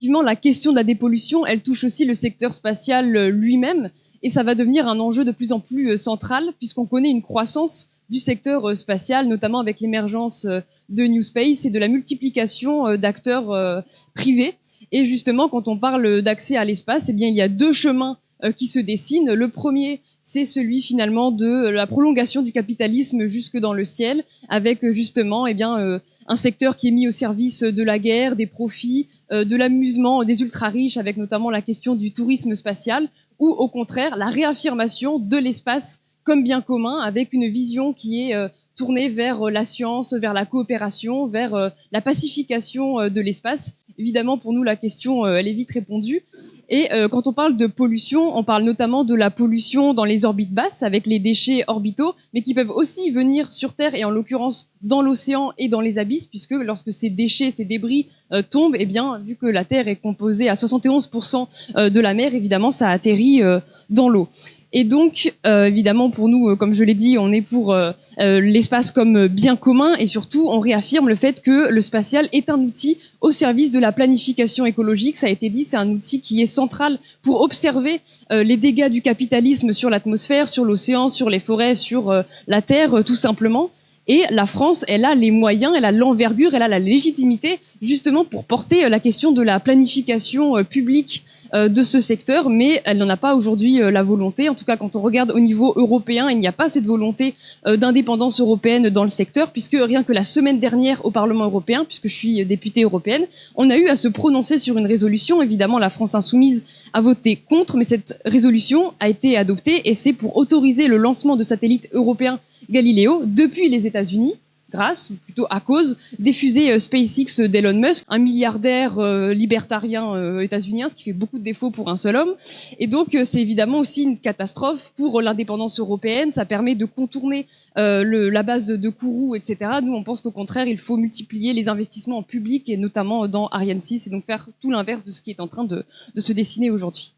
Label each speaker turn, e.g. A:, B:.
A: Effectivement, la question de la dépollution, elle touche aussi le secteur spatial lui-même, et ça va devenir un enjeu de plus en plus central, puisqu'on connaît une croissance du secteur spatial, notamment avec l'émergence de New Space et de la multiplication d'acteurs privés. Et justement, quand on parle d'accès à l'espace, eh bien, il y a deux chemins qui se dessinent. Le premier, c'est celui finalement de la prolongation du capitalisme jusque dans le ciel, avec justement eh bien, un secteur qui est mis au service de la guerre, des profits, de l'amusement des ultra-riches, avec notamment la question du tourisme spatial, ou au contraire la réaffirmation de l'espace comme bien commun, avec une vision qui est tournée vers la science, vers la coopération, vers la pacification de l'espace. Évidemment, pour nous, la question, elle est vite répondue. Et quand on parle de pollution, on parle notamment de la pollution dans les orbites basses, avec les déchets orbitaux, mais qui peuvent aussi venir sur Terre, et en l'occurrence dans l'océan et dans les abysses, puisque lorsque ces déchets, ces débris tombent, eh bien, vu que la Terre est composée à 71% de la mer, évidemment, ça atterrit dans l'eau. Et donc, évidemment, pour nous, comme je l'ai dit, on est pour l'espace comme bien commun, et surtout, on réaffirme le fait que le spatial est un outil au service de la planification écologique. Ça a été dit, c'est un outil qui est central pour observer les dégâts du capitalisme sur l'atmosphère, sur l'océan, sur les forêts, sur la Terre, tout simplement. Et la France, elle a les moyens, elle a l'envergure, elle a la légitimité, justement, pour porter la question de la planification publique de ce secteur, mais elle n'en a pas aujourd'hui la volonté. En tout cas, quand on regarde au niveau européen, il n'y a pas cette volonté d'indépendance européenne dans le secteur, puisque rien que la semaine dernière au Parlement européen, puisque je suis députée européenne, on a eu à se prononcer sur une résolution. Évidemment, la France insoumise a voté contre, mais cette résolution a été adoptée, et c'est pour autoriser le lancement de satellites européens Galileo depuis les États-Unis, grâce, ou plutôt à cause, des fusées SpaceX d'Elon Musk, un milliardaire libertarien états-unien, ce qui fait beaucoup de défauts pour un seul homme. Et donc, c'est évidemment aussi une catastrophe pour l'indépendance européenne. Ça permet de contourner la base de Kourou, etc. Nous, on pense qu'au contraire, il faut multiplier les investissements en public, et notamment dans Ariane 6, et donc faire tout l'inverse de ce qui est en train de se dessiner aujourd'hui.